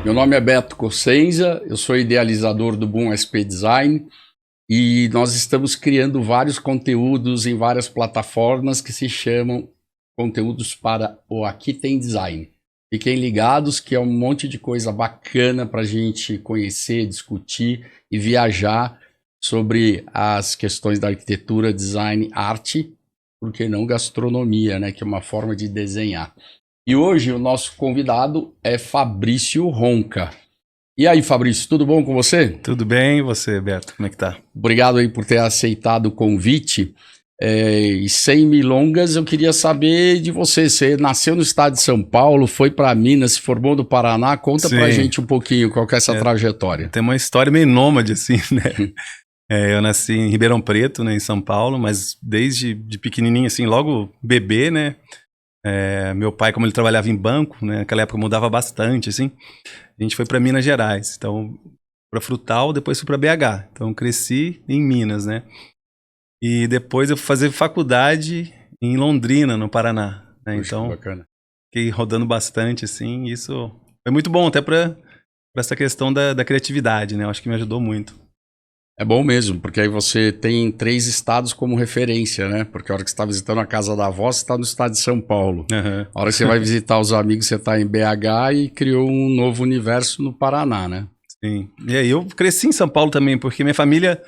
Meu nome é Beto Cossenza, eu sou idealizador do Boom SP Design e nós estamos criando vários conteúdos em várias plataformas que se chamam conteúdos para o Aqui Tem Design. Fiquem ligados que é um monte de coisa bacana para a gente conhecer, discutir e viajar sobre as questões da arquitetura, design, arte, por que não gastronomia, né, que é uma forma de desenhar. E hoje o nosso convidado é Fabrício Ronca. E aí, Fabrício, tudo bom com você? Tudo bem, e você, Beto? Como é que tá? Obrigado aí por ter aceitado o convite. E sem milongas, eu queria saber de você. Você nasceu no estado de São Paulo, foi para Minas, se formou no Paraná. Conta pra gente um pouquinho qual que é essa trajetória. Tem uma história meio nômade, assim, né? Eu nasci em Ribeirão Preto, né, em São Paulo, mas desde de pequenininho, assim, logo bebê, né? Meu pai, como ele trabalhava em banco, né, naquela época mudava bastante, assim, a gente foi para Minas Gerais, então, para Frutal, depois fui para BH, então cresci em Minas, né, e depois eu fui fazer faculdade em Londrina, no Paraná, né, então, bacana. Fiquei rodando bastante, assim, isso foi muito bom, até para essa questão da criatividade, né, eu acho que me ajudou muito. É bom mesmo, porque aí você tem 3 estados como referência, né? Porque a hora que você está visitando a casa da avó, você está no estado de São Paulo. Uhum. A hora que você vai visitar os amigos, você está em BH e criou um novo universo no Paraná, né? Sim. E aí eu cresci em São Paulo também, porque minha família,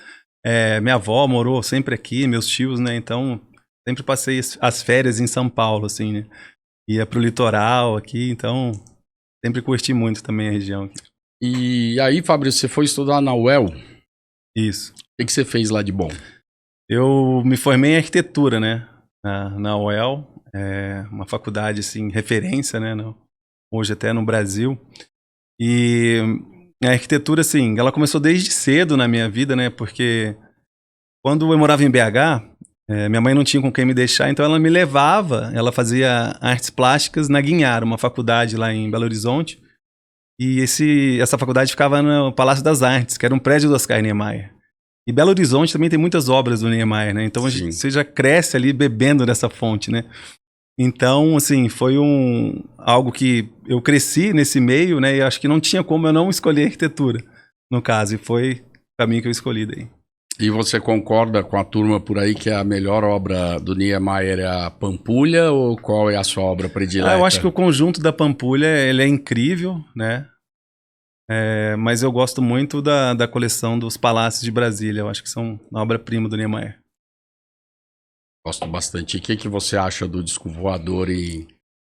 minha avó morou sempre aqui, meus tios, né? Então, sempre passei as férias em São Paulo, assim, né? Ia pro litoral aqui, então sempre curti muito também a região aqui. E aí, Fabrício, você foi estudar na UEL? Isso. O que você fez lá de bom? Eu me formei em arquitetura, né? Na UEL, uma faculdade, assim, referência, né? Hoje até no Brasil. E a arquitetura, assim, ela começou desde cedo na minha vida, né? Porque quando eu morava em BH, minha mãe não tinha com quem me deixar, então ela me levava, ela fazia artes plásticas na Guinhara, uma faculdade lá em Belo Horizonte. E essa faculdade ficava no Palácio das Artes, que era um prédio do Oscar Niemeyer. E Belo Horizonte também tem muitas obras do Niemeyer, né? Então você já cresce ali bebendo dessa fonte, né? Então, assim, foi algo que eu cresci nesse meio, né? E acho que não tinha como eu não escolher arquitetura, no caso. E foi o caminho que eu escolhi daí. E você concorda com a turma por aí que a melhor obra do Niemeyer é a Pampulha, ou qual é a sua obra predileta? Eu acho que o conjunto da Pampulha, ele é incrível, né? Mas eu gosto muito da coleção dos Palácios de Brasília. Eu acho que são uma obra-prima do Niemeyer. Gosto bastante. E o que você acha do disco voador em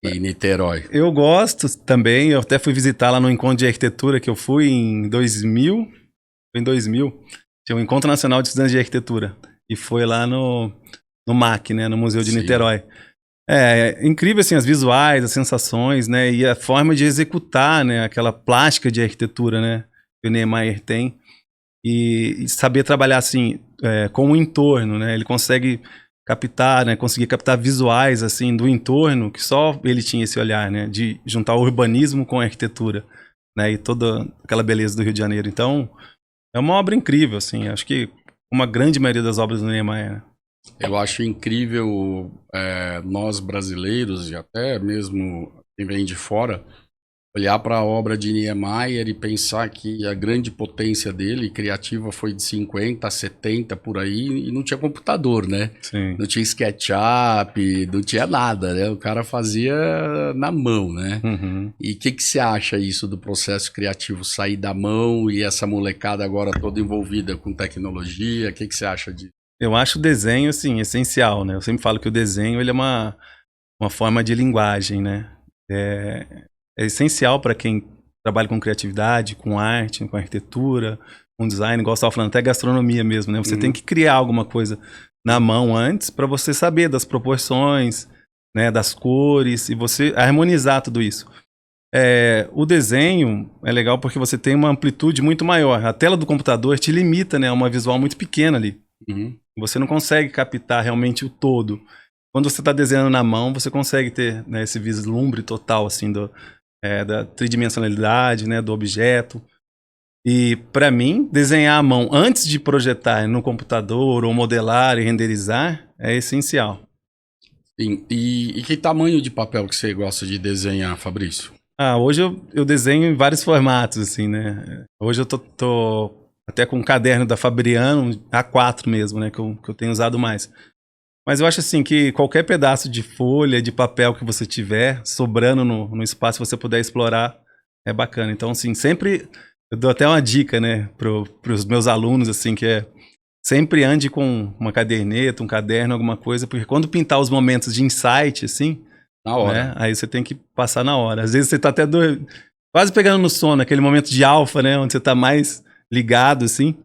Niterói? Eu gosto também. Eu até fui visitar lá no Encontro de Arquitetura, que eu fui em 2000. Foi em 2000. Tinha um Encontro Nacional de Estudantes de Arquitetura. E foi lá no MAC, né? No Museu de Niterói. É incrível, assim, as visuais, as sensações, né? E a forma de executar, né? Aquela plástica de arquitetura, né? Que o Niemeyer tem. E saber trabalhar, assim, com o entorno, né? Ele consegue captar, né? Conseguir captar visuais, assim, do entorno, que só ele tinha esse olhar, né? De juntar o urbanismo com a arquitetura, né? E toda aquela beleza do Rio de Janeiro. Então, é uma obra incrível, assim. Acho que uma grande maioria das obras do Niemeyer, né? Eu acho incrível nós brasileiros, e até mesmo quem vem de fora, olhar para a obra de Niemeyer e pensar que a grande potência dele, criativa, foi de 50, 70, por aí, e não tinha computador, né? Sim. Não tinha SketchUp, não tinha nada, né? O cara fazia na mão, né? Uhum. E o que você acha isso do processo criativo sair da mão e essa molecada agora toda envolvida com tecnologia? O que você acha disso? Eu acho o desenho, assim, essencial, né? Eu sempre falo que o desenho, ele é uma forma de linguagem, né? É essencial para quem trabalha com criatividade, com arte, com arquitetura, com design, igual você estava falando, até gastronomia mesmo, né? Você tem que criar alguma coisa na mão antes para você saber das proporções, né? Das cores, e você harmonizar tudo isso. O desenho é legal porque você tem uma amplitude muito maior. A tela do computador te limita, né? A uma visual muito pequena ali. Você não consegue captar realmente o todo. Quando você está desenhando na mão, você consegue ter, né, esse vislumbre total, assim, da tridimensionalidade, né, do objeto. E, para mim, desenhar à mão antes de projetar no computador ou modelar e renderizar é essencial. Sim. E que tamanho de papel que você gosta de desenhar, Fabrício? Hoje eu desenho em vários formatos, assim, né? Hoje eu tô até com um caderno da Fabriano, A4 mesmo, né? Que eu tenho usado mais. Mas eu acho assim que qualquer pedaço de folha, de papel que você tiver sobrando no espaço que você puder explorar, é bacana. Então, assim, sempre eu dou até uma dica, né, pros meus alunos, assim, que é sempre ande com uma caderneta, um caderno, alguma coisa, porque quando pintar os momentos de insight, assim, Na hora. né, aí você tem que passar na hora. Às vezes você tá até quase pegando no sono, aquele momento de alfa, né, onde você tá mais ligado, assim.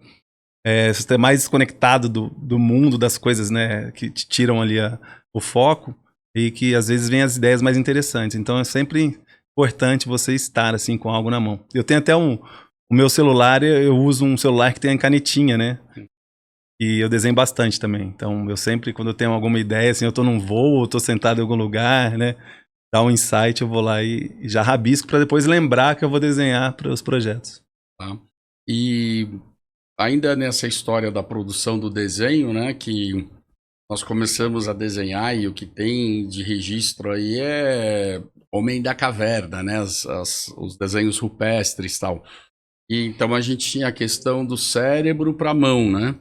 Você está mais desconectado do mundo, das coisas, né, que te tiram ali o foco e que às vezes vem as ideias mais interessantes. Então é sempre importante você estar assim com algo na mão. Eu tenho até o meu celular, eu uso um celular que tem a canetinha, né? E eu desenho bastante também. Então eu sempre, quando eu tenho alguma ideia, assim, eu tô num voo, eu tô sentado em algum lugar, né? Dá um insight, eu vou lá e já rabisco para depois lembrar que eu vou desenhar para os projetos. Tá? E ainda nessa história da produção do desenho, né, que nós começamos a desenhar e o que tem de registro aí é Homem da Caverna, né, os desenhos rupestres e tal. E então a gente tinha a questão do cérebro para a mão, né?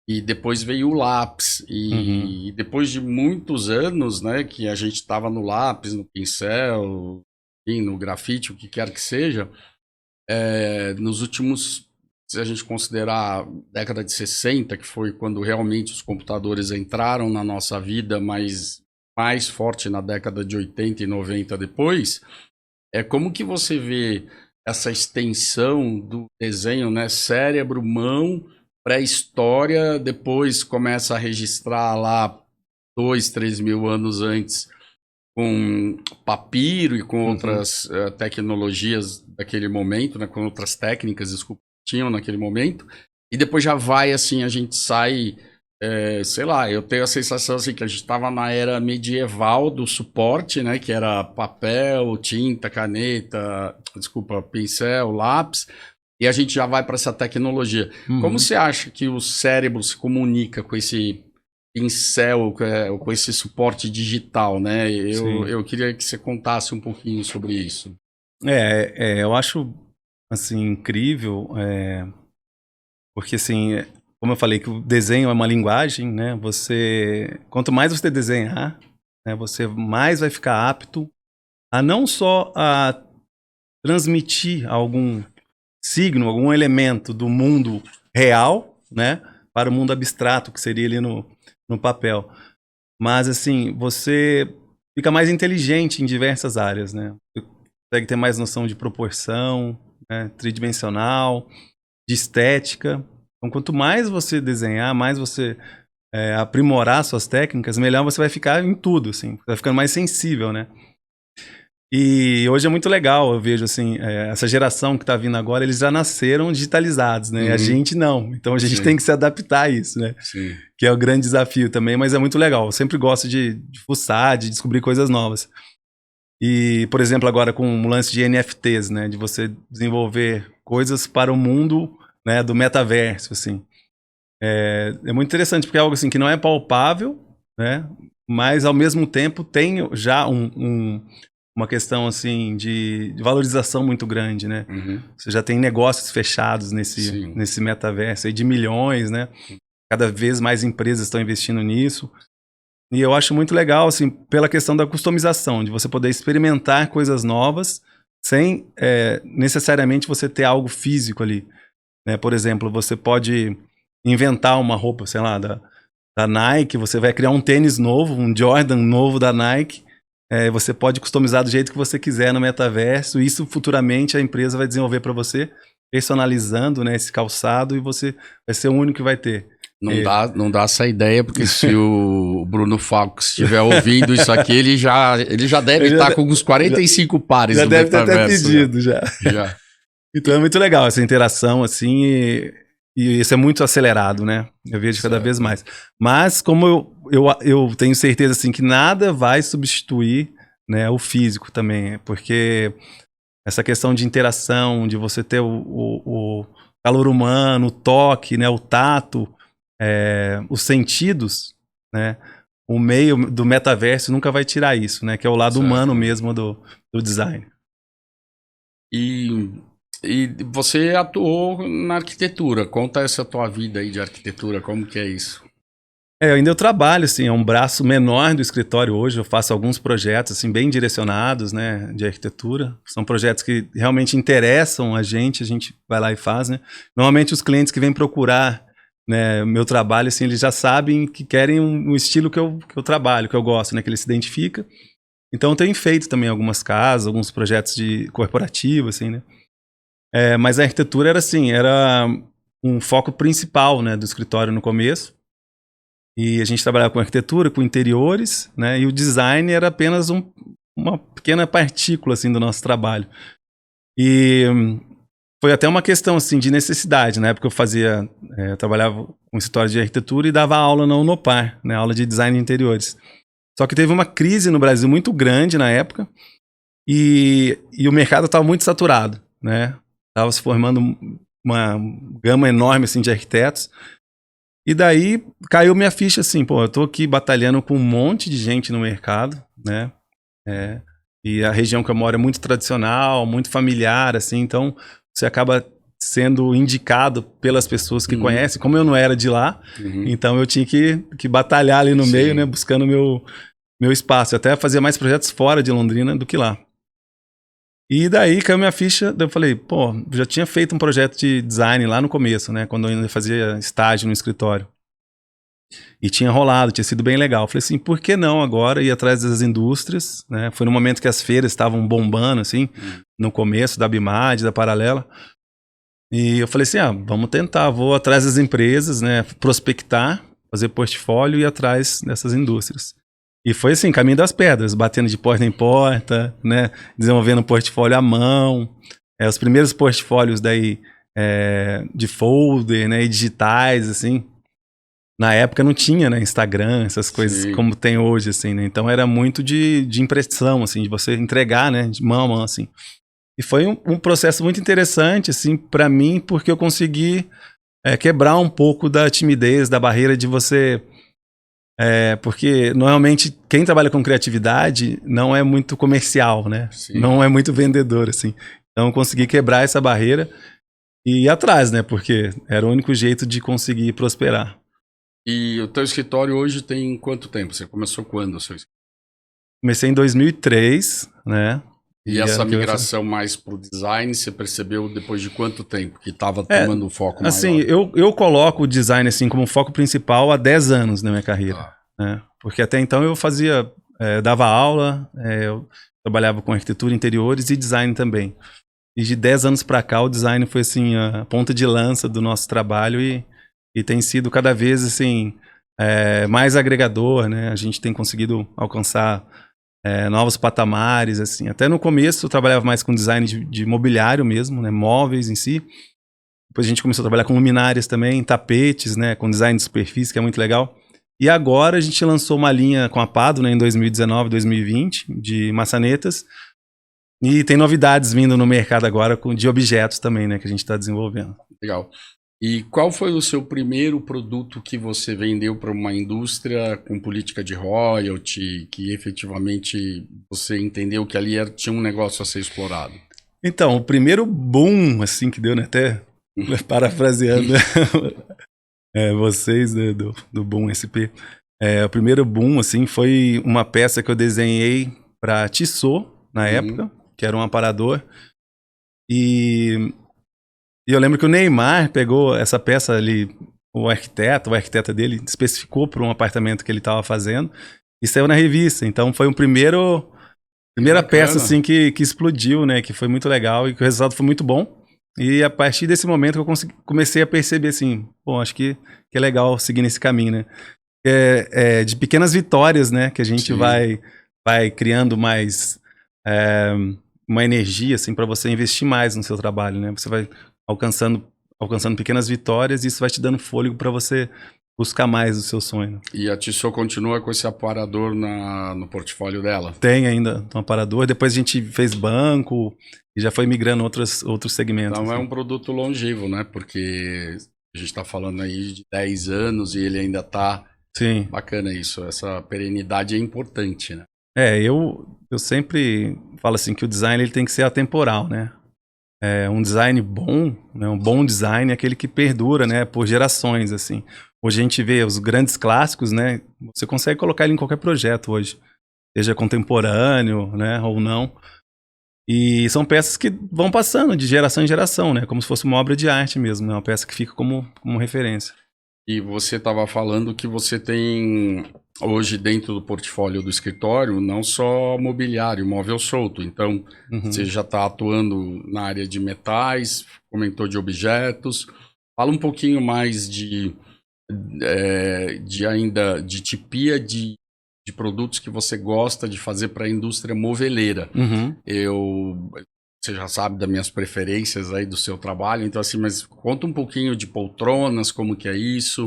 E depois veio o lápis. E depois de muitos anos, né, que a gente estava no lápis, no pincel, enfim, no grafite, o que quer que seja, nos últimos, se a gente considerar a década de 60, que foi quando realmente os computadores entraram na nossa vida, mas mais forte na década de 80 e 90 depois, como que você vê essa extensão do desenho, né? Cérebro, mão, pré-história, depois começa a registrar lá 2, 3 mil anos antes com papiro e com outras tecnologias daquele momento, né? Com outras técnicas, desculpa, tinham naquele momento. E depois já vai assim, a gente sai, sei lá, eu tenho a sensação assim que a gente estava na era medieval do suporte, né? Que era papel, tinta, caneta, desculpa, pincel, lápis. E a gente já vai para essa tecnologia. Como você acha que o cérebro se comunica com esse pincel, com esse suporte digital, né? Eu queria que você contasse um pouquinho sobre isso. Eu acho, assim, incrível, porque, assim, como eu falei, que o desenho é uma linguagem, né? Quanto mais você desenhar, né, você mais vai ficar apto a não só a transmitir algum signo, algum elemento do mundo real, né, para o mundo abstrato, que seria ali no papel. Mas, assim, você fica mais inteligente em diversas áreas, né? Você consegue ter mais noção de proporção, né, tridimensional, de estética. Então, quanto mais você desenhar, mais você aprimorar suas técnicas, melhor você vai ficar em tudo, assim. Você vai ficando mais sensível, né? E hoje é muito legal, eu vejo assim, essa geração que está vindo agora, eles já nasceram digitalizados, né? A gente não. Então a gente tem que se adaptar a isso, né? Sim. Que é o grande desafio também, mas é muito legal. Eu sempre gosto de fuçar, de descobrir coisas novas. E, por exemplo, agora com o lance de NFTs, né? De você desenvolver coisas para o mundo, né, do metaverso, assim. É muito interessante, porque é algo assim que não é palpável, né? Mas ao mesmo tempo tem já uma questão assim de valorização muito grande, né? Você já tem negócios fechados nesse metaverso aí de milhões, né? Cada vez mais empresas estão investindo nisso. E eu acho muito legal, assim, pela questão da customização, de você poder experimentar coisas novas sem necessariamente você ter algo físico ali, né? Por exemplo, você pode inventar uma roupa, sei lá, da Nike, você vai criar um tênis novo, um Jordan novo da Nike, você pode customizar do jeito que você quiser no metaverso. Isso futuramente a empresa vai desenvolver para você, personalizando, né, esse calçado, e você vai ser o único que vai ter. Não dá essa ideia, porque se o Bruno Falco estiver ouvindo isso aqui, ele já deve estar com uns 45 pares já no deve ter até metaverso. pedido, já. Então é muito legal essa interação, assim, e isso é muito acelerado, né? Eu vejo cada vez mais. Mas como eu tenho certeza, assim, que nada vai substituir, né, o físico também, porque essa questão de interação, de você ter o calor humano, o toque, né, o tato, os sentidos, né? O meio do metaverso nunca vai tirar isso, né? Que é o lado humano mesmo do design. E, e você atuou na arquitetura. Conta essa tua vida aí de arquitetura, como que é isso? Eu trabalho, assim, é um braço menor do escritório hoje. Eu faço alguns projetos, assim, bem direcionados, né, de arquitetura. São projetos que realmente interessam a gente vai lá e faz, né. Normalmente os clientes que vêm procurar, né, meu trabalho, assim, eles já sabem que querem um estilo que eu trabalho, que eu gosto, né, que ele se identifica. Então eu tenho feito também algumas casas, alguns projetos de corporativo, assim, né. Mas a arquitetura era assim, era um foco principal, né, do escritório no começo. E a gente trabalhava com arquitetura, com interiores, né? E o design era apenas uma pequena partícula, assim, do nosso trabalho. E foi até uma questão, assim, de necessidade. Na época eu trabalhava com escritório de arquitetura e dava aula na Unopar, né? Aula de design de interiores. Só que teve uma crise no Brasil muito grande na época e o mercado estava muito saturado, né? Estava se formando uma gama enorme, assim, de arquitetos. E daí caiu minha ficha assim, pô, eu tô aqui batalhando com um monte de gente no mercado, né? E a região que eu moro é muito tradicional, muito familiar, assim, então você acaba sendo indicado pelas pessoas que conhecem. Como eu não era de lá, então eu tinha que batalhar ali no meio, né? Buscando meu espaço. Eu até fazia mais projetos fora de Londrina do que lá. E daí caiu minha ficha, daí eu falei, pô, já tinha feito um projeto de design lá no começo, né, quando eu ainda fazia estágio no escritório. E tinha rolado, tinha sido bem legal. Eu falei assim, por que não agora ir atrás das indústrias, né? Foi no momento que as feiras estavam bombando, assim, no começo da Bimad, da Paralela. E eu falei assim, vamos tentar, vou atrás das empresas, né, prospectar, fazer portfólio e ir atrás dessas indústrias. E foi assim, caminho das pedras, batendo de porta em porta, né, desenvolvendo um portfólio à mão. Os primeiros portfólios daí de folder, né, e digitais, assim. Na época não tinha, né, Instagram, essas coisas como tem hoje, assim, né. Então era muito de impressão, assim, de você entregar, né, de mão a mão, assim. E foi um processo muito interessante, assim, para mim, porque eu consegui quebrar um pouco da timidez, da barreira de você... porque normalmente quem trabalha com criatividade não é muito comercial, né? Sim. Não é muito vendedor, assim. Então eu consegui quebrar essa barreira e ir atrás, né? Porque era o único jeito de conseguir prosperar. E o teu escritório hoje tem quanto tempo? Você começou quando o seu escritório? Comecei em 2003, né? E essa migração mais pro design, você percebeu depois de quanto tempo que estava tomando um foco maior? Assim, eu coloco o design assim como foco principal há 10 anos na minha carreira. Né? Porque até então eu fazia, dava aula, eu trabalhava com arquitetura, interiores e design também. E de 10 anos para cá o design foi assim a ponta de lança do nosso trabalho e tem sido cada vez assim mais agregador, né? A gente tem conseguido alcançar novos patamares, assim. Até no começo eu trabalhava mais com design de mobiliário mesmo, né? Móveis em si. Depois a gente começou a trabalhar com luminárias também, tapetes, né? Com design de superfície, que é muito legal. E agora a gente lançou uma linha com a Pado, né? Em 2019, 2020, de maçanetas. E tem novidades vindo no mercado agora de objetos também, né? Que a gente está desenvolvendo. Legal. E qual foi o seu primeiro produto que você vendeu para uma indústria com política de royalty, que efetivamente você entendeu que ali tinha um negócio a ser explorado? Então, o primeiro boom, assim, que deu, né? Até parafraseando vocês, né, do Boom SP. O primeiro boom, assim, foi uma peça que eu desenhei para Tissot, na época, que era um aparador. E eu lembro que o Neymar pegou essa peça ali, o arquiteta dele, especificou para um apartamento que ele estava fazendo e saiu na revista. Então foi primeira peça assim que explodiu, né? Que foi muito legal e que o resultado foi muito bom. E a partir desse momento eu comecei a perceber assim, pô, acho que é legal seguir nesse caminho, né? De pequenas vitórias, né? Que a gente vai criando mais uma energia assim para você investir mais no seu trabalho, né? Você vai alcançando pequenas vitórias e isso vai te dando fôlego para você buscar mais o seu sonho. E a Tissot continua com esse aparador no portfólio dela? Tem ainda um aparador. Depois a gente fez banco e já foi migrando outros segmentos. Então assim. É um produto longevo, né? Porque a gente está falando aí de 10 anos e ele ainda está... Sim. Bacana isso. Essa perenidade é importante, né? Eu sempre falo assim que o design ele tem que ser atemporal, né? um design bom, né, um bom design é aquele que perdura, né, por gerações, assim. Hoje a gente vê os grandes clássicos, né, você consegue colocar ele em qualquer projeto hoje, seja contemporâneo, né, ou não. E são peças que vão passando de geração em geração, né, como se fosse uma obra de arte mesmo, né, uma peça que fica como referência. E você estava falando que você tem hoje dentro do portfólio do escritório não só mobiliário, móvel solto. Então, você já está atuando na área de metais, comentou de objetos. Fala um pouquinho mais de tipia de produtos que você gosta de fazer para a indústria moveleira. Você já sabe das minhas preferências aí do seu trabalho, então assim, mas conta um pouquinho de poltronas, como que é isso,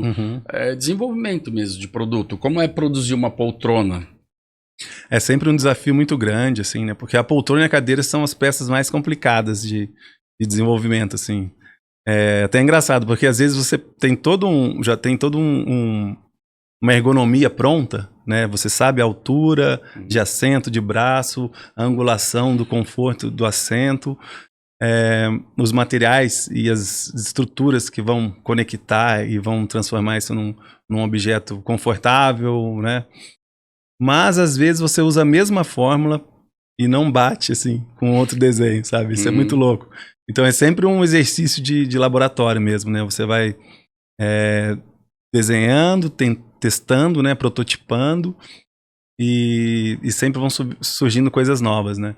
desenvolvimento mesmo de produto, como é produzir uma poltrona? É sempre um desafio muito grande, assim, né, porque a poltrona e a cadeira são as peças mais complicadas de desenvolvimento, assim. É até engraçado, porque às vezes você tem uma ergonomia pronta, né? Você sabe a altura de assento, de braço, a angulação do conforto do assento, os materiais e as estruturas que vão conectar e vão transformar isso num objeto confortável, né? Mas às vezes você usa a mesma fórmula e não bate assim com outro desenho, sabe? Isso é muito louco. Então é sempre um exercício de laboratório mesmo, né? Você vai desenhando, testando, né? Prototipando e sempre vão surgindo coisas novas, né?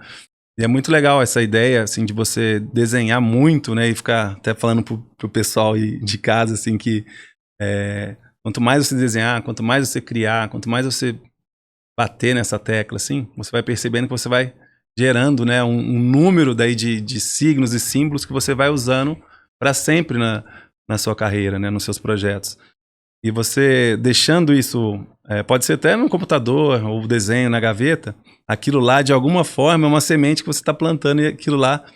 E é muito legal essa ideia, assim, de você desenhar muito, né? E ficar até falando pro pessoal de casa, assim, que quanto mais você desenhar, quanto mais você criar, quanto mais você bater nessa tecla, assim, você vai percebendo que você vai gerando, né, um número daí de signos e símbolos que você vai usando para sempre na sua carreira, né, nos seus projetos. E você deixando isso, pode ser até no computador ou desenho na gaveta, aquilo lá de alguma forma é uma semente que você está plantando e aquilo lá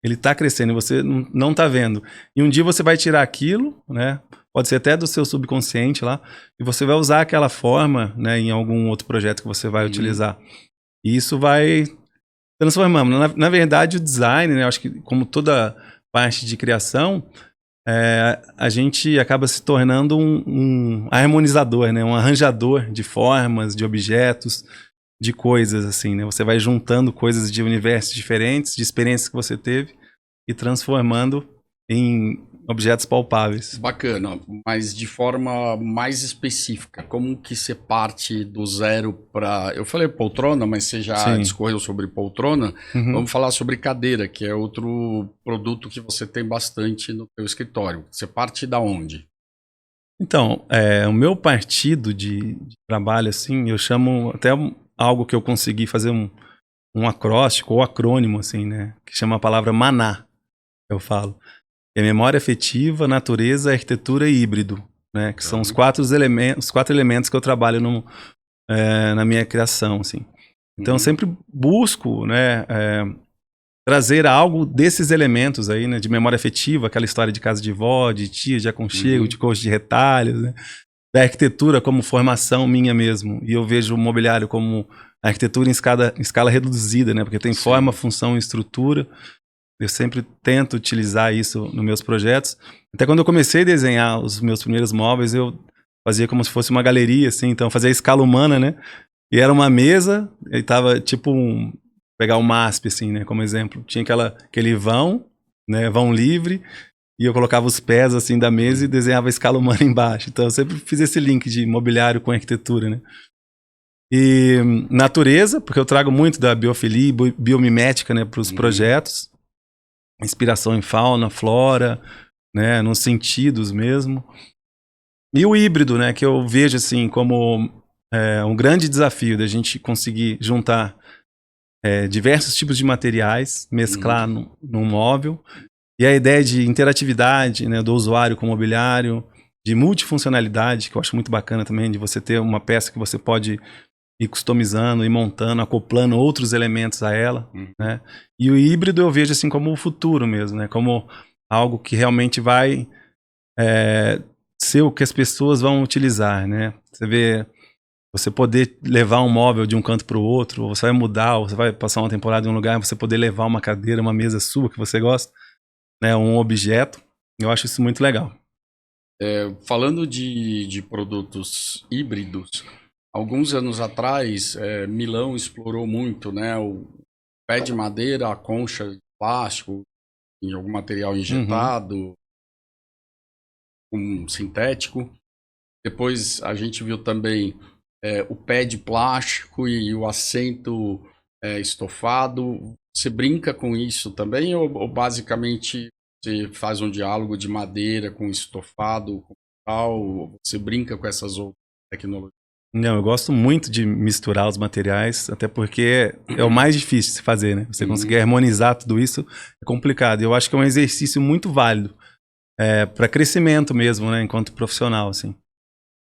ele está crescendo e você não está vendo. E um dia você vai tirar aquilo, né, pode ser até do seu subconsciente lá, e você vai usar aquela forma, né, em algum outro projeto que você vai utilizar. E isso vai transformando. Na verdade, o design, né, eu acho que como toda parte de criação, a gente acaba se tornando um harmonizador, né, um arranjador de formas, de objetos, de coisas, assim, né? Você vai juntando coisas de universos diferentes, de experiências que você teve e transformando em objetos palpáveis. Bacana, mas de forma mais específica, como que você parte do zero para... Eu falei poltrona, mas você já discorreu sobre poltrona. Vamos falar sobre cadeira, que é outro produto que você tem bastante no seu escritório. Você parte da onde? Então, o meu partido de trabalho, assim, eu chamo até algo que eu consegui fazer um acróstico ou acrônimo, assim, né? Que chama a palavra maná, eu falo. É memória afetiva, natureza, arquitetura e híbrido, né? Que são os quatro elementos que eu trabalho na minha criação, assim. Então eu sempre busco, né, trazer algo desses elementos aí, né? De memória afetiva, aquela história de casa de vó, de tia, de aconchego, de coxa de retalhos, né? Da arquitetura como formação minha mesmo. E eu vejo o mobiliário como arquitetura em escala reduzida, né? Porque tem forma, função e estrutura. Eu sempre tento utilizar isso nos meus projetos. Até quando eu comecei a desenhar os meus primeiros móveis, eu fazia como se fosse uma galeria, assim. Então, eu fazia a escala humana, né? E era uma mesa, e tava tipo pegar o MASP, assim, né? Como exemplo. Tinha aquele vão, né? Vão livre. E eu colocava os pés, assim, da mesa e desenhava a escala humana embaixo. Então, eu sempre fiz esse link de mobiliário com arquitetura, né? E natureza, porque eu trago muito da biofilia e biomimética, né? Para os projetos. Inspiração em fauna, flora, né, nos sentidos mesmo. E o híbrido, né, que eu vejo assim como um grande desafio da gente conseguir juntar diversos tipos de materiais, mesclar num móvel. E a ideia de interatividade, né, do usuário com o mobiliário, de multifuncionalidade, que eu acho muito bacana também, de você ter uma peça que você pode ir customizando, ir montando, acoplando outros elementos a ela, né? E o híbrido eu vejo assim como o futuro mesmo, né? Como algo que realmente vai ser o que as pessoas vão utilizar, né? Você vê, você poder levar um móvel de um canto para o outro, ou você vai mudar, ou você vai passar uma temporada em um lugar, você poder levar uma cadeira, uma mesa sua que você gosta, né, um objeto. Eu acho isso muito legal. Falando de produtos híbridos, alguns anos atrás, Milão explorou muito, né, o pé de madeira, a concha de plástico, em algum material injetado, um sintético. Depois a gente viu também o pé de plástico e o assento estofado. Você brinca com isso também ou basicamente você faz um diálogo de madeira com estofado, com tal, ou você brinca com essas outras tecnologias? Não, eu gosto muito de misturar os materiais, até porque é o mais difícil de se fazer, né? Você conseguir harmonizar tudo isso é complicado. Eu acho que é um exercício muito válido para crescimento mesmo, né? Enquanto profissional, assim.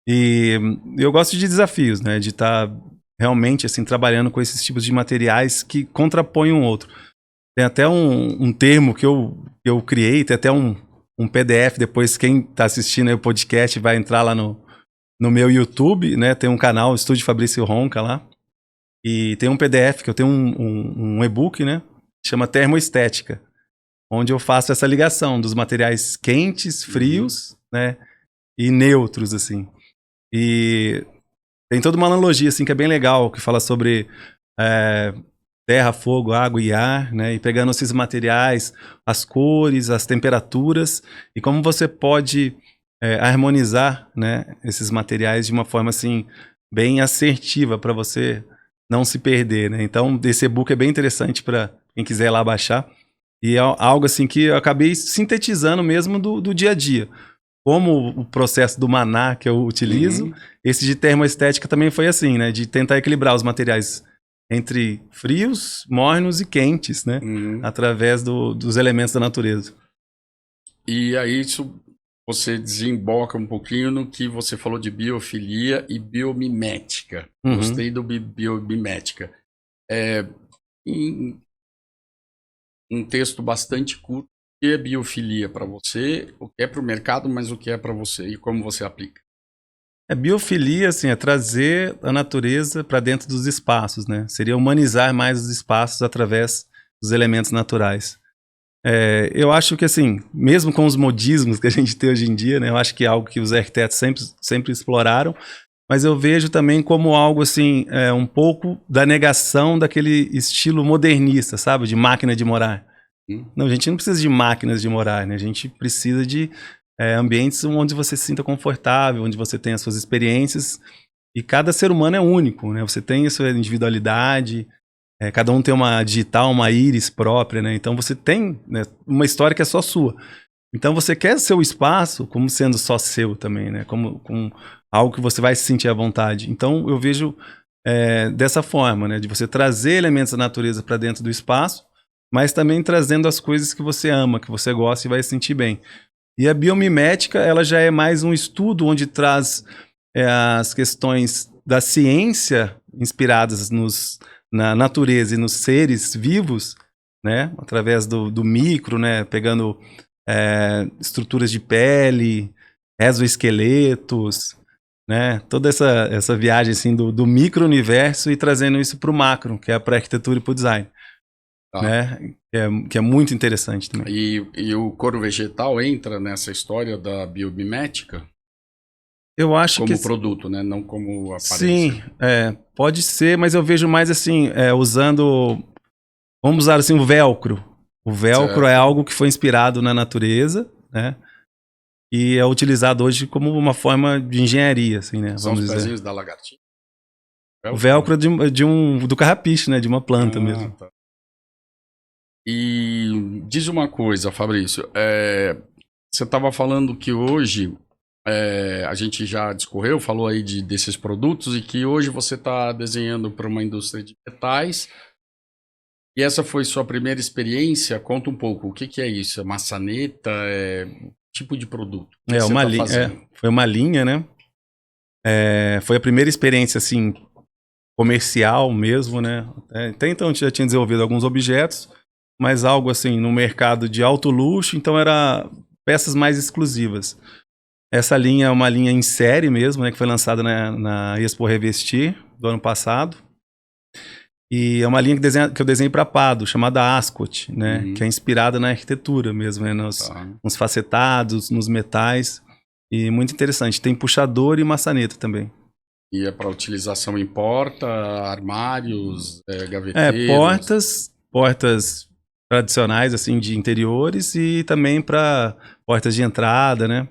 E eu gosto de desafios, né? De estar realmente assim trabalhando com esses tipos de materiais que contrapõem um outro. Tem até um termo que eu criei, tem até um PDF, depois quem está assistindo aí o podcast vai entrar lá no meu YouTube, né? Tem um canal, Estúdio Fabrício Ronca lá. E tem um PDF que eu tenho um e-book, né? Chama Termoestética, onde eu faço essa ligação dos materiais quentes, frios, né? E neutros, assim. E tem toda uma analogia, assim, que é bem legal, que fala sobre terra, fogo, água e ar, né? E pegando esses materiais, as cores, as temperaturas, e como você pode harmonizar, né, esses materiais de uma forma, assim, bem assertiva para você não se perder, né? Então, esse e-book é bem interessante para quem quiser ir lá baixar. E é algo, assim, que eu acabei sintetizando mesmo do dia a dia. Como o processo do maná que eu utilizo, esse de termoestética também foi assim, né? De tentar equilibrar os materiais entre frios, mornos e quentes, né? Através dos elementos da natureza. E aí isso você desemboca um pouquinho no que você falou de biofilia e biomimética. Gostei do biomimética. Em um texto bastante curto, o que é biofilia para você, o que é para o mercado, mas o que é para você e como você aplica? Biofilia, assim, é trazer a natureza para dentro dos espaços, né? Seria humanizar mais os espaços através dos elementos naturais. Eu acho que, assim, mesmo com os modismos que a gente tem hoje em dia, né? Eu acho que é algo que os arquitetos sempre exploraram, mas eu vejo também como algo, assim, um pouco da negação daquele estilo modernista, sabe? De máquina de morar. Não, a gente não precisa de máquinas de morar, né? A gente precisa de ambientes onde você se sinta confortável, onde você tem as suas experiências, e cada ser humano é único, né? Você tem a sua individualidade, cada um tem uma digital, uma íris própria, né? Então você tem, né, uma história que é só sua. Então você quer seu espaço como sendo só seu também, né? Como algo que você vai se sentir à vontade. Então eu vejo dessa forma, né? De você trazer elementos da natureza para dentro do espaço, mas também trazendo as coisas que você ama, que você gosta e vai se sentir bem. E a biomimética, ela já é mais um estudo onde traz as questões da ciência inspiradas na natureza e nos seres vivos, né? Através do micro, né? Pegando estruturas de pele, exoesqueletos, né? Toda essa viagem assim, do micro-universo e trazendo isso para o macro, que é para a arquitetura e para o design. Né? Que é muito interessante também. E o couro vegetal entra nessa história da biomimética? Eu acho como produto, né? Não como aparência. Sim, pode ser, mas eu vejo mais assim, usando, vamos usar assim, o velcro. O velcro é algo que foi inspirado na natureza, né? E é utilizado hoje como uma forma de engenharia, assim, né? São os pezinhos da lagartixa? O velcro é do carrapicho, né? De uma planta mesmo. Tá. E diz uma coisa, Fabrício. Você estava falando que hoje a gente já discorreu, falou aí desses produtos e que hoje você está desenhando para uma indústria de metais. E essa foi sua primeira experiência? Conta um pouco. O que é isso? É maçaneta? Tipo de produto? Uma linha. Foi uma linha, né? Foi a primeira experiência assim comercial mesmo, né? Até então eu já tinha desenvolvido alguns objetos, mas algo assim no mercado de alto luxo, então era peças mais exclusivas. Essa linha é uma linha em série mesmo, né, que foi lançada na Expo Revestir do ano passado. E é uma linha que eu desenhei para Pado, chamada Ascot, né? Que é inspirada na arquitetura mesmo, né? Nos facetados, nos metais. E muito interessante. Tem puxador e maçaneta também. E é para utilização em porta, armários, gaveteiros? Portas tradicionais, assim, de interiores e também para portas de entrada, né?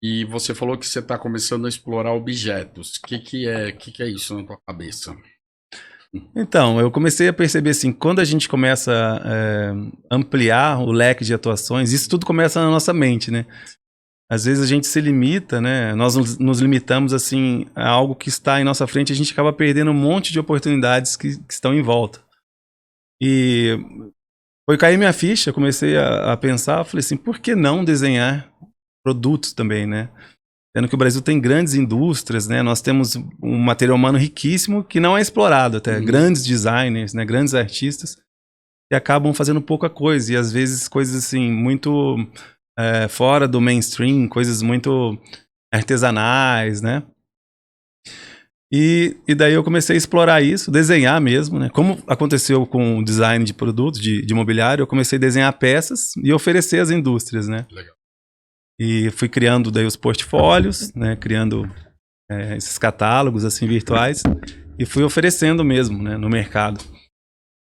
E você falou que você está começando a explorar objetos. O que é isso na tua cabeça? Então, eu comecei a perceber assim, quando a gente começa a ampliar o leque de atuações, isso tudo começa na nossa mente, né? Às vezes a gente se limita, né? Nós nos limitamos assim a algo que está em nossa frente, a gente acaba perdendo um monte de oportunidades que estão em volta. E foi cair minha ficha, comecei a pensar, falei assim, por que não desenhar produtos também, né? Sendo que o Brasil tem grandes indústrias, né? Nós temos um material humano riquíssimo que não é explorado até. Grandes designers, né? Grandes artistas que acabam fazendo pouca coisa. E às vezes coisas assim, muito fora do mainstream, coisas muito artesanais, né? E daí eu comecei a explorar isso, desenhar mesmo, né? Como aconteceu com o design de produtos, de imobiliário, eu comecei a desenhar peças e oferecer às indústrias, né? Legal. E fui criando daí os portfólios, né? Criando esses catálogos assim virtuais e fui oferecendo mesmo, né? No mercado.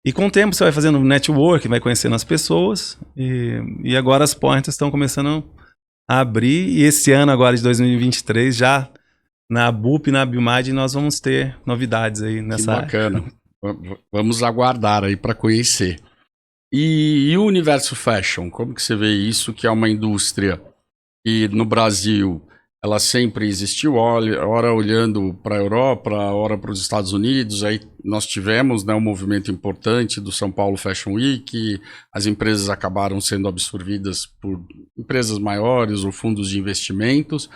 E com o tempo você vai fazendo network, vai conhecendo as pessoas e agora as portas estão começando a abrir e esse ano agora de 2023 já na BUP e na Biomad nós vamos ter novidades aí nessa área. Que bacana. Vamos aguardar aí para conhecer. E o universo fashion, como que você vê isso, que é uma indústria que no Brasil ela sempre existiu, ora olhando para a Europa, ora para os Estados Unidos, aí nós tivemos, né, um movimento importante do São Paulo Fashion Week, as empresas acabaram sendo absorvidas por empresas maiores ou fundos de investimentos.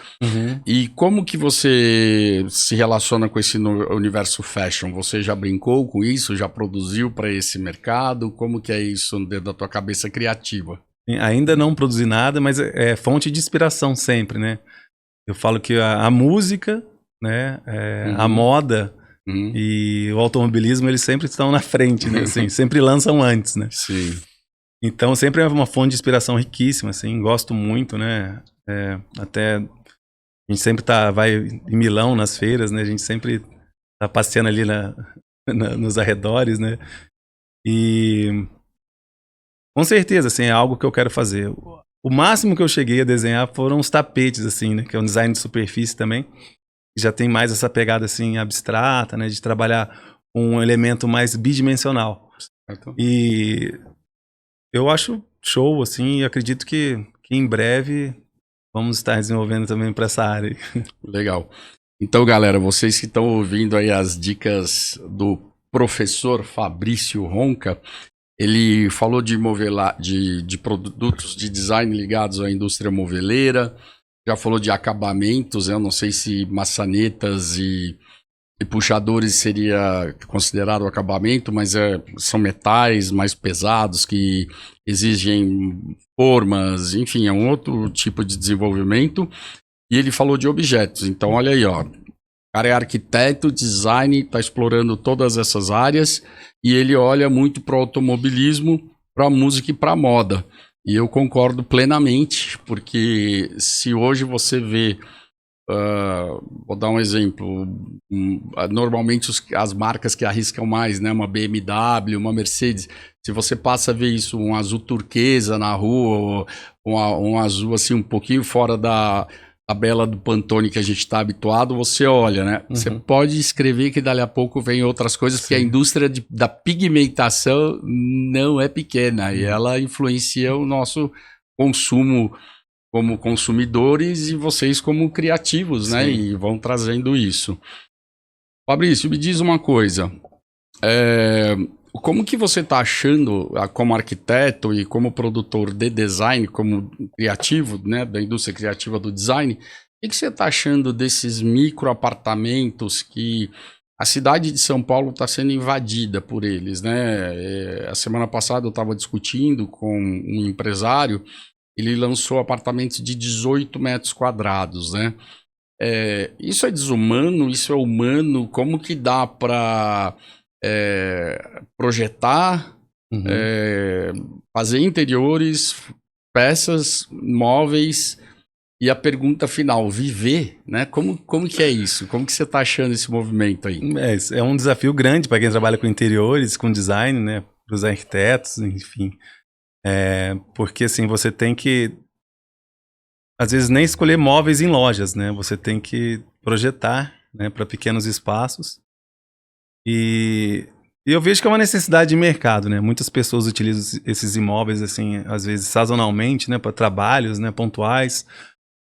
E como que você se relaciona com esse universo fashion? Você já brincou com isso? Já produziu para esse mercado? Como que é isso dentro da tua cabeça criativa? Ainda não produzi nada, mas é fonte de inspiração sempre, né? Eu falo que a música, né, a moda e o automobilismo, eles sempre estão na frente, né? Assim, sempre lançam antes, né? Sim. Então sempre é uma fonte de inspiração riquíssima, assim, gosto muito, né? Até a gente sempre vai em Milão nas feiras, né? A gente sempre tá passeando ali nos arredores, né? E com certeza, assim, é algo que eu quero fazer. O máximo que eu cheguei a desenhar foram os tapetes, assim, né? Que é um design de superfície também. Já tem mais essa pegada, assim, abstrata, né? De trabalhar um elemento mais bidimensional. Certo. E eu acho show, assim, e acredito que em breve vamos estar desenvolvendo também para essa área. Legal. Então, galera, vocês que estão ouvindo aí as dicas do professor Fabrício Ronca, ele falou de produtos de design ligados à indústria moveleira, já falou de acabamentos, eu não sei se maçanetas e puxadores seria considerado acabamento, mas são metais mais pesados que exigem formas, enfim, é um outro tipo de desenvolvimento. E ele falou de objetos, então olha aí, ó. O cara é arquiteto, design, está explorando todas essas áreas e ele olha muito para o automobilismo, para a música e para a moda. E eu concordo plenamente, porque se hoje você vê, vou dar um exemplo, normalmente as marcas que arriscam mais, né, uma BMW, uma Mercedes, se você passa a ver isso, um azul turquesa na rua, ou um azul assim um pouquinho fora da tabela do Pantone que a gente está habituado, você olha, né? Você pode escrever que dali a pouco vem outras coisas, porque a indústria da pigmentação não é pequena e ela influencia o nosso consumo como consumidores e vocês como criativos, né? E vão trazendo isso. Fabrício, me diz uma coisa. Como que você está achando, como arquiteto e como produtor de design, como criativo, né, da indústria criativa do design, o que você está achando desses micro apartamentos que a cidade de São Paulo está sendo invadida por eles, né? A semana passada eu estava discutindo com um empresário, ele lançou apartamentos de 18 metros quadrados, né? Isso é desumano? Isso é humano? Como que dá para projetar, fazer interiores, peças, móveis, e a pergunta final, viver, né? Como que é isso? Como que você está achando esse movimento aí? É um desafio grande para quem trabalha com interiores, com design, né? Para os arquitetos, enfim. Porque assim, você tem que, às vezes, nem escolher móveis em lojas, né? Você tem que projetar, né, para pequenos espaços. E eu vejo que é uma necessidade de mercado, né? Muitas pessoas utilizam esses imóveis, assim, às vezes sazonalmente, né, para trabalhos, né, pontuais.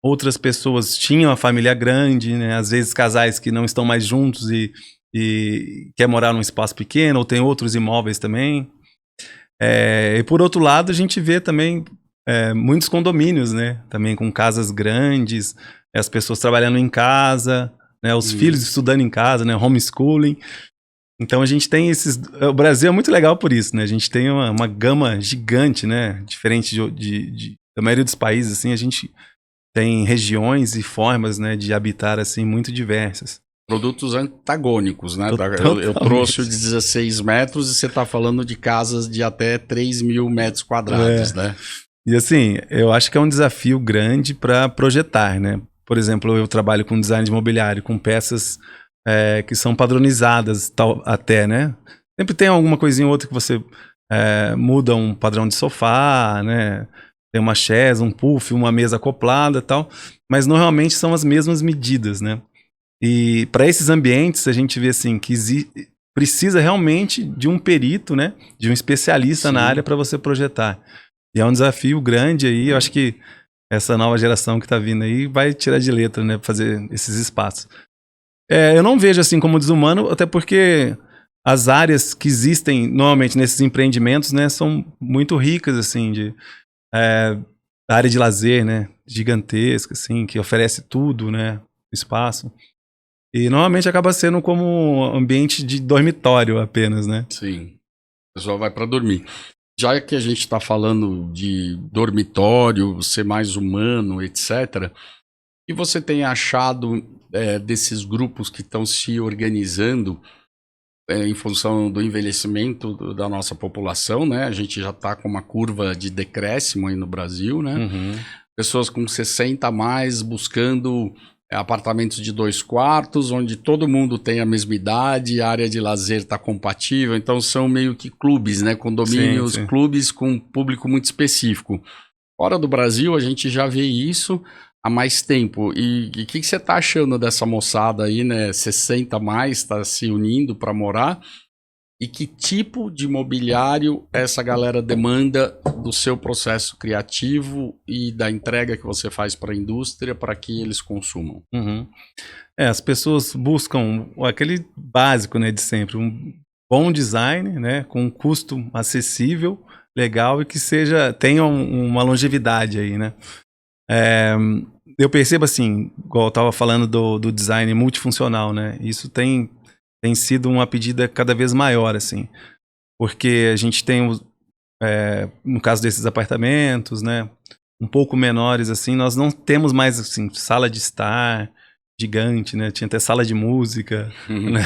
Outras pessoas tinham a família grande, né? Às vezes casais que não estão mais juntos e quer morar num espaço pequeno, ou tem outros imóveis também. E por outro lado, a gente vê também muitos condomínios, né? Também com casas grandes, as pessoas trabalhando em casa, né? Os filhos estudando em casa, né? Homeschooling. Então a gente tem esses... O Brasil é muito legal por isso, né? A gente tem uma gama gigante, né? Diferente da maioria dos países, assim, a gente tem regiões e formas, né, de habitar, assim, muito diversas. Produtos antagônicos, né? Eu trouxe o de 16 metros e você está falando de casas de até 3 mil metros quadrados, né? E assim, eu acho que é um desafio grande para projetar, né? Por exemplo, eu trabalho com design de mobiliário, com peças que são padronizadas, tal, até, né? Sempre tem alguma coisinha ou outra que você muda um padrão de sofá, né? Tem uma chaise, um puff, uma mesa acoplada e tal, mas normalmente são as mesmas medidas, né? E para esses ambientes a gente vê assim que precisa realmente de um perito, né? De um especialista na área para você projetar. E é um desafio grande aí, eu acho que essa nova geração que está vindo aí vai tirar de letra, né? Pra fazer esses espaços. Eu não vejo assim como desumano, até porque as áreas que existem normalmente nesses empreendimentos, né? São muito ricas, assim, de... área de lazer, né, gigantesca, assim, que oferece tudo, né, espaço. E normalmente acaba sendo como ambiente de dormitório apenas, né? Sim, o pessoal vai para dormir. Já que a gente está falando de dormitório, ser mais humano, etc., e você tem achado desses grupos que estão se organizando em função do envelhecimento da nossa população, né? A gente já está com uma curva de decréscimo aí no Brasil, né? Pessoas com 60 a mais buscando apartamentos de 2 quartos, onde todo mundo tem a mesma idade, a área de lazer está compatível, então são meio que clubes, né? Condomínios, sim. Clubes com um público muito específico. Fora do Brasil, a gente já vê isso há mais tempo. E o que você está achando dessa moçada aí, né? 60 a mais, está se unindo para morar? E que tipo de mobiliário essa galera demanda do seu processo criativo e da entrega que você faz para a indústria para que eles consumam? As pessoas buscam aquele básico, né, de sempre, um bom design, né, com um custo acessível, legal e que tenha uma longevidade aí, né? Eu percebo assim, igual eu estava falando do design multifuncional, né? Isso tem sido uma pedida cada vez maior, assim, porque a gente tem, no caso desses apartamentos, né, um pouco menores, assim, nós não temos mais, assim, sala de estar gigante, né, tinha até sala de música, né?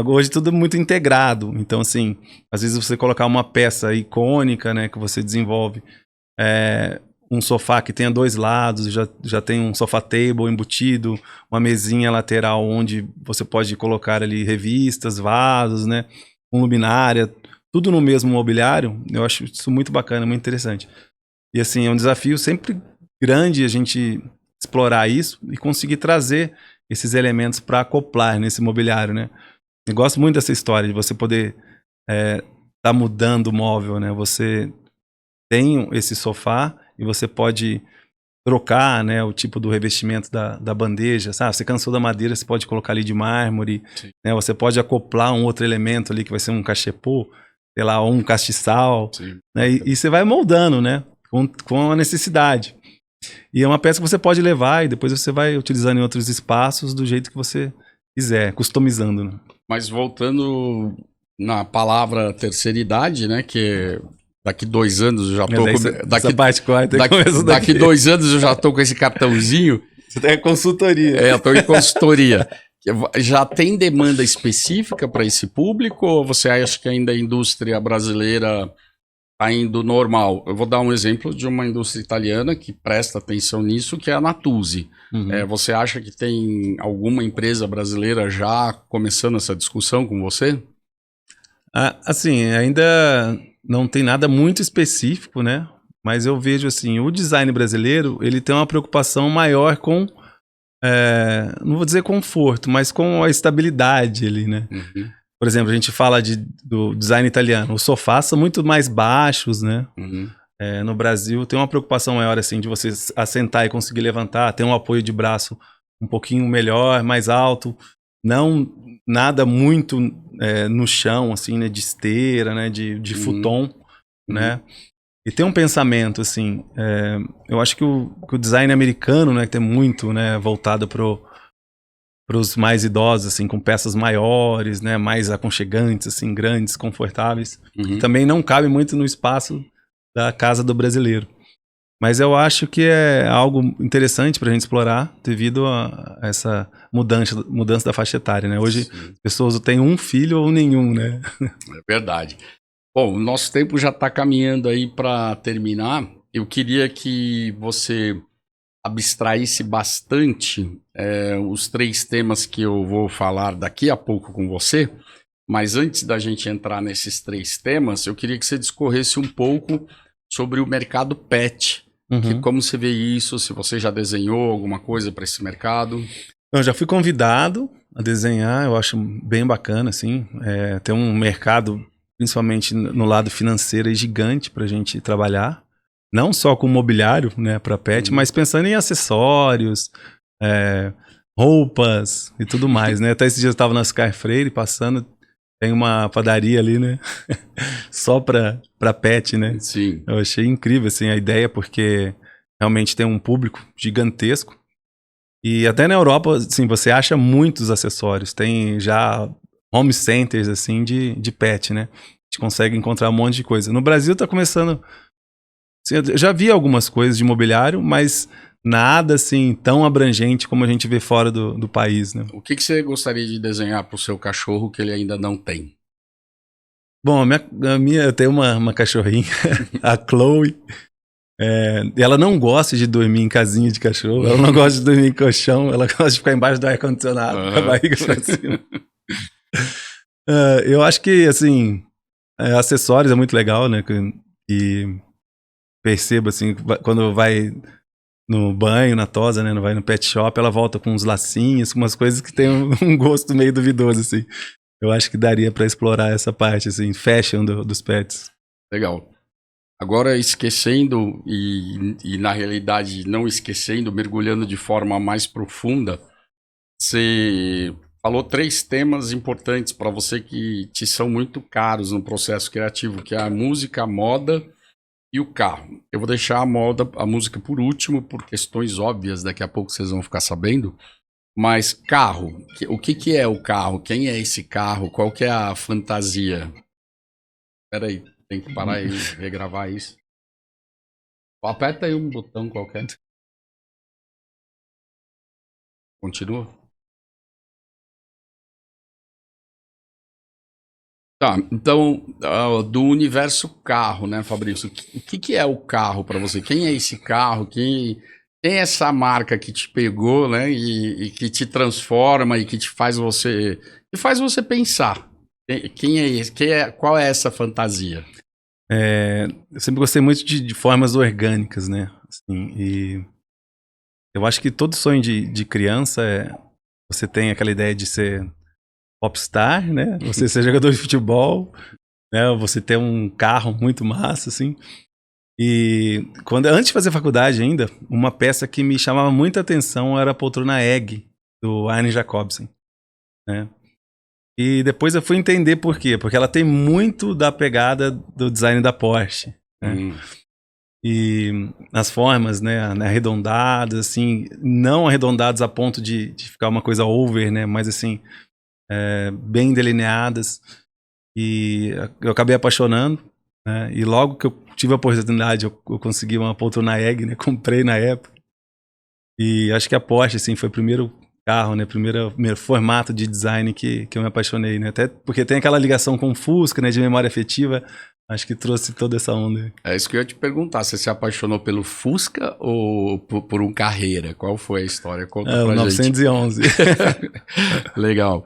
Hoje tudo é muito integrado, então, assim, às vezes você colocar uma peça icônica, né, que você desenvolve, um sofá que tenha 2 lados, já tem um sofá table embutido, uma mesinha lateral onde você pode colocar ali revistas, vasos, né, com luminária, tudo no mesmo mobiliário. Eu acho isso muito bacana, muito interessante. E assim, é um desafio sempre grande a gente explorar isso e conseguir trazer esses elementos para acoplar nesse mobiliário, né. Eu gosto muito dessa história de você poder tá mudando o móvel, né, você tem esse sofá e você pode trocar, né, o tipo do revestimento da bandeja, sabe? Você cansou da madeira, você pode colocar ali de mármore, né? Você pode acoplar um outro elemento ali que vai ser um cachepô, sei lá, ou um castiçal, né? E você vai moldando, né, com a necessidade. E é uma peça que você pode levar e depois você vai utilizando em outros espaços do jeito que você quiser, customizando, né? Mas voltando na palavra terceira idade, né, que daqui 2 anos eu já tô daqui 2 anos eu já tô com esse cartãozinho. Você tem consultoria. Eu tô em consultoria. Já tem demanda específica para esse público ou você acha que ainda a indústria brasileira está indo normal? Eu vou dar um exemplo de uma indústria italiana que presta atenção nisso, que é a Natuzzi. Você acha que tem alguma empresa brasileira já começando essa discussão com você? Assim, ainda não tem nada muito específico, né? Mas eu vejo assim, o design brasileiro, ele tem uma preocupação maior com, não vou dizer conforto, mas com a estabilidade ali, né? Por exemplo, a gente fala do design italiano, os sofás são muito mais baixos, né? No Brasil tem uma preocupação maior assim de você assentar e conseguir levantar, ter um apoio de braço um pouquinho melhor, mais alto, não nada muito no chão, assim, né? De esteira, né? De futon, né? E tem um pensamento, assim, eu acho que o design americano, né? Que tem muito, né? Voltado para os mais idosos, assim, com peças maiores, né? Mais aconchegantes, assim, grandes, confortáveis. Também não cabe muito no espaço da casa do brasileiro. Mas eu acho que é algo interessante para a gente explorar devido a essa mudança da faixa etária, né? Hoje as pessoas têm um filho ou nenhum, né? É verdade. Bom, o nosso tempo já está caminhando aí para terminar. Eu queria que você abstraísse bastante os 3 temas que eu vou falar daqui a pouco com você. Mas antes da gente entrar nesses 3 temas, eu queria que você discorresse um pouco sobre o mercado pet. Que, como você vê isso, se você já desenhou alguma coisa para esse mercado? Eu já fui convidado a desenhar, eu acho bem bacana, assim. Tem um mercado, principalmente no lado financeiro, gigante para a gente trabalhar. Não só com mobiliário, né, para pet, mas pensando em acessórios, roupas e tudo mais, né? Até esses dias eu estava na Oscar Freire passando, tem uma padaria ali, né? Só para pet, né? Sim. Eu achei incrível, assim, a ideia, porque realmente tem um público gigantesco. E até na Europa, assim, você acha muitos acessórios. Tem já home centers, assim, de pet, né? A gente consegue encontrar um monte de coisa. No Brasil tá começando... Assim, eu já vi algumas coisas de mobiliário, mas nada, assim, tão abrangente como a gente vê fora do país, né? O que você gostaria de desenhar para o seu cachorro que ele ainda não tem? Bom, eu tenho uma cachorrinha, a Chloe. Ela não gosta de dormir em casinha de cachorro, ela não gosta de dormir em colchão, ela gosta de ficar embaixo do ar-condicionado, com a barriga pra cima. Eu acho que, assim, acessórios é muito legal, né? E percebo, assim, quando vai no banho, na tosa, né? Vai no pet shop, ela volta com uns lacinhos, com umas coisas que tem um gosto meio duvidoso, assim. Eu acho que daria pra explorar essa parte, assim, fashion dos pets. Legal. Agora, esquecendo e na realidade não esquecendo, mergulhando de forma mais profunda, você falou 3 temas importantes para você que te são muito caros no processo criativo, que é a música, a moda e o carro. Eu vou deixar a música por último, por questões óbvias, daqui a pouco vocês vão ficar sabendo. Mas carro, o que é o carro? Quem é esse carro? Qual que é a fantasia? Espera aí, tem que parar e regravar isso. Aperta aí um botão qualquer. Continua. Tá, então, do universo carro, né, Fabrício? O que é o carro para você? Quem é esse carro? Quem é essa marca que te pegou, né, e que te transforma e que faz você pensar? Quem é esse? Qual é essa fantasia? Eu sempre gostei muito de formas orgânicas, né? Assim, e eu acho que todo sonho de criança você tem aquela ideia de ser popstar, né? Você ser jogador de futebol, né? Você ter um carro muito massa, assim. E antes de fazer faculdade ainda, uma peça que me chamava muita atenção era a poltrona Egg, do Arne Jacobsen, né? E depois eu fui entender por quê. Porque ela tem muito da pegada do design da Porsche, né? E as formas, né, arredondadas, assim, não arredondadas a ponto de ficar uma coisa over, né? Mas assim, bem delineadas. E eu acabei apaixonando, né? E logo que eu tive a oportunidade, eu consegui uma poltrona Egg, né? Comprei na época. E acho que a Porsche, assim, foi o primeiro carro, né? Primeiro formato de design que eu me apaixonei, né? Até porque tem aquela ligação com o Fusca, né? De memória afetiva. Acho que trouxe toda essa onda. É isso que eu ia te perguntar. Você se apaixonou pelo Fusca ou por um Carreira? Qual foi a história? Conta pra O 911. Legal.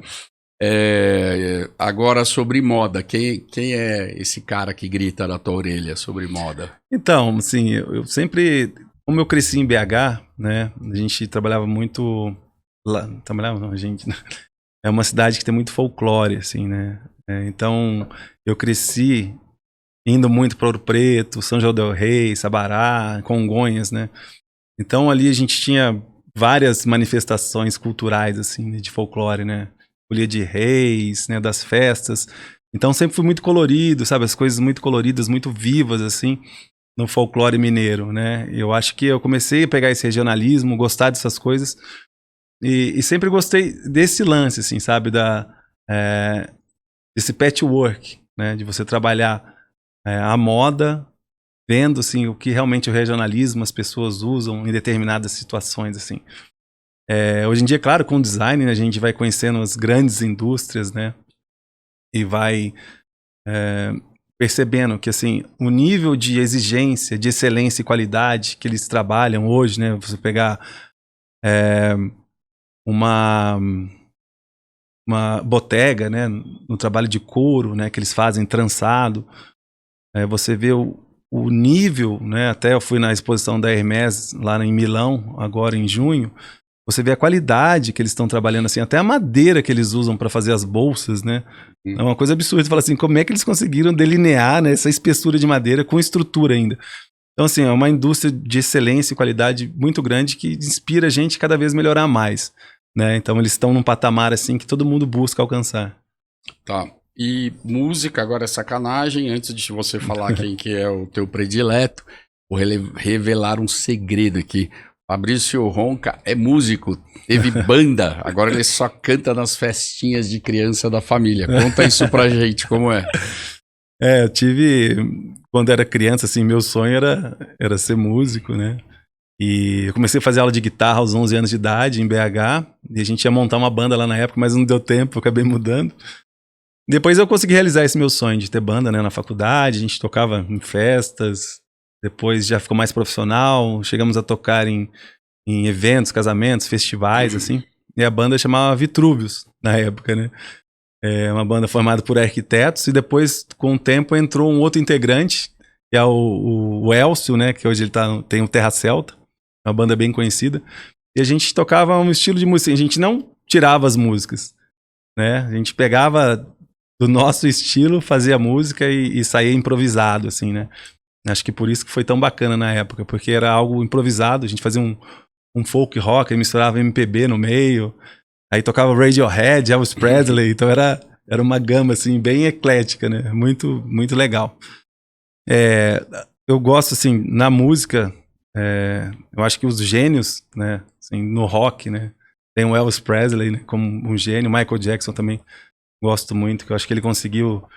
Agora sobre moda. Quem é esse cara que grita na tua orelha sobre moda? Então, assim, eu sempre... Como eu cresci em BH, né? A gente trabalhava muito... Lá, trabalhava não, a gente... É uma cidade que tem muito folclore, assim, né? Então, eu cresci indo muito para Ouro Preto, São João del Rei, Sabará, Congonhas, né? Então, ali a gente tinha várias manifestações culturais, assim, de folclore, né? Folia de Reis, né? Das festas. Então, sempre fui muito colorido, sabe? As coisas muito coloridas, muito vivas, assim, no folclore mineiro, né? Eu acho que eu comecei a pegar esse regionalismo, gostar dessas coisas, e sempre gostei desse lance, assim, sabe? Desse patchwork, né? De você trabalhar a moda, vendo, assim, o que realmente o regionalismo as pessoas usam em determinadas situações, assim. Hoje em dia, claro, com o design, né, a gente vai conhecendo as grandes indústrias, né? E vai percebendo que, assim, o nível de exigência, de excelência e qualidade que eles trabalham hoje, né? Você pegar uma botega, né? No trabalho de couro, né? Que eles fazem trançado. Você vê o nível, né? Até eu fui na exposição da Hermès lá em Milão, agora em junho. Você vê a qualidade que eles estão trabalhando, assim, até a madeira que eles usam para fazer as bolsas, né? É uma coisa absurda. Você fala assim, como é que eles conseguiram delinear, né, essa espessura de madeira com estrutura ainda? Então, assim, é uma indústria de excelência e qualidade muito grande que inspira a gente cada vez melhorar mais, né? Então, eles estão num patamar, assim, que todo mundo busca alcançar. Tá. E música, agora é sacanagem. Antes de você falar quem que é o teu predileto, vou revelar um segredo aqui. Fabrício Ronca é músico, teve banda, agora ele só canta nas festinhas de criança da família. Conta isso pra gente, como é? Eu tive, quando era criança, assim, meu sonho era ser músico, né? E eu comecei a fazer aula de guitarra aos 11 anos de idade, em BH, e a gente ia montar uma banda lá na época, mas não deu tempo, eu acabei mudando. Depois eu consegui realizar esse meu sonho de ter banda, né, na faculdade, a gente tocava em festas, depois já ficou mais profissional, chegamos a tocar em eventos, festivais, assim, e a banda chamava Vitrúvios, na época, né? É uma banda formada por arquitetos, e depois, com o tempo, entrou um outro integrante, que é o Elcio, né, que hoje ele tem o Terra Celta, uma banda bem conhecida, e a gente tocava um estilo de música, a gente não tirava as músicas, né, a gente pegava do nosso estilo, fazia música e saía improvisado, assim, né. Acho que por isso que foi tão bacana na época, porque era algo improvisado, a gente fazia um folk rock, aí misturava MPB no meio, aí tocava Radiohead, Elvis Presley, então era uma gama, assim, bem eclética, né, muito, muito legal. Eu gosto, assim, na música, eu acho que os gênios, né, assim, no rock, né, tem o Elvis Presley, né, como um gênio, Michael Jackson também gosto muito, que eu acho que ele conseguiu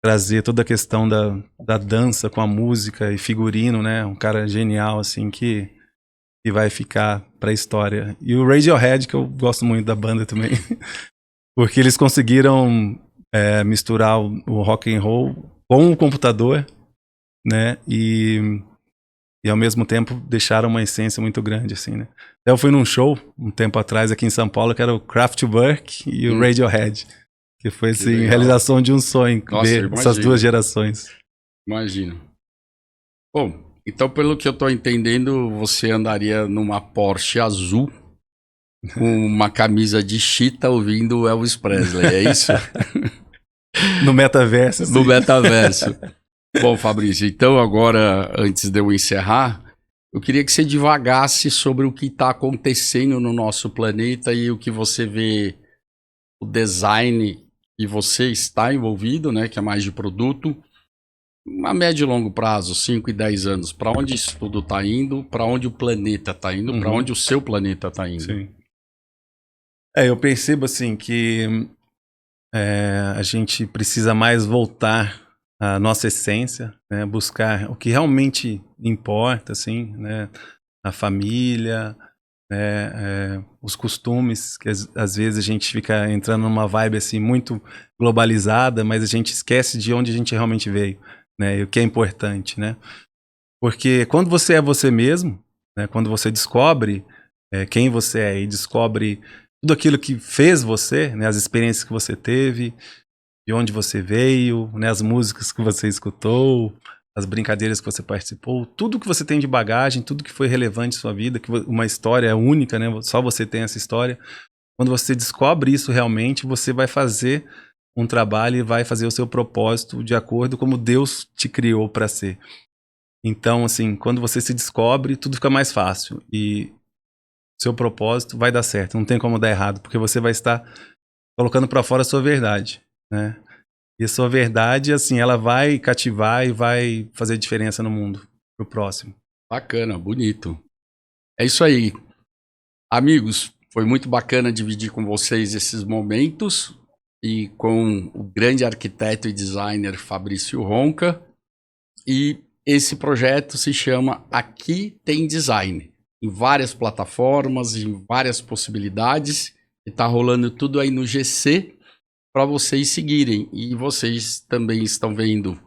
trazer toda a questão da dança com a música e figurino, né, um cara genial, assim, que vai ficar pra história. E o Radiohead, que eu gosto muito da banda também, porque eles conseguiram misturar o rock and roll com o computador, né, e ao mesmo tempo deixaram uma essência muito grande, assim, né. Eu fui num show um tempo atrás aqui em São Paulo, que era o Kraftwerk e o Radiohead, que foi, assim, realização de um sonho. Nossa, ver essas duas gerações. Imagino. Bom, então pelo que eu tô entendendo, você andaria numa Porsche azul com uma camisa de chita ouvindo Elvis Presley, é isso? No metaverso. Sim. No metaverso. Bom, Fabrício, então agora, antes de eu encerrar, eu queria que você divagasse sobre o que está acontecendo no nosso planeta e o que você vê, o design que você está envolvido, né, que é mais de produto, a médio e longo prazo, 5 e 10 anos, para onde isso tudo está indo, para onde o planeta está indo, para onde o seu planeta está indo. Sim. Eu percebo, assim, que a gente precisa mais voltar à nossa essência, né, buscar o que realmente importa, assim, né, a família, né, os costumes, que às vezes a gente fica entrando numa vibe assim muito globalizada, mas a gente esquece de onde a gente realmente veio, né, e o que é importante, né? Porque quando você é você mesmo, né, quando você descobre quem você é e descobre tudo aquilo que fez você, né, as experiências que você teve, de onde você veio, né, as músicas que você escutou, as brincadeiras que você participou, tudo que você tem de bagagem, tudo que foi relevante em sua vida, que uma história única, né, só você tem essa história. Quando você descobre isso realmente, você vai fazer um trabalho e vai fazer o seu propósito de acordo como Deus te criou para ser. Então, assim, quando você se descobre, tudo fica mais fácil e seu propósito vai dar certo, não tem como dar errado, porque você vai estar colocando para fora a sua verdade, né? E a sua verdade, assim, ela vai cativar e vai fazer diferença no mundo, pro próximo. Bacana, bonito. É isso aí. Amigos, foi muito bacana dividir com vocês esses momentos e com o grande arquiteto e designer Fabrício Ronca. E esse projeto se chama Aqui Tem Design, em várias plataformas, em várias possibilidades. E tá rolando tudo aí no GC para vocês seguirem. E vocês também estão vendo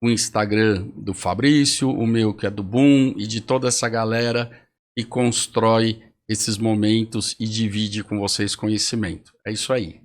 o Instagram do Fabrício, o meu que é do Boom, e de toda essa galera que constrói esses momentos e divide com vocês conhecimento. É isso aí.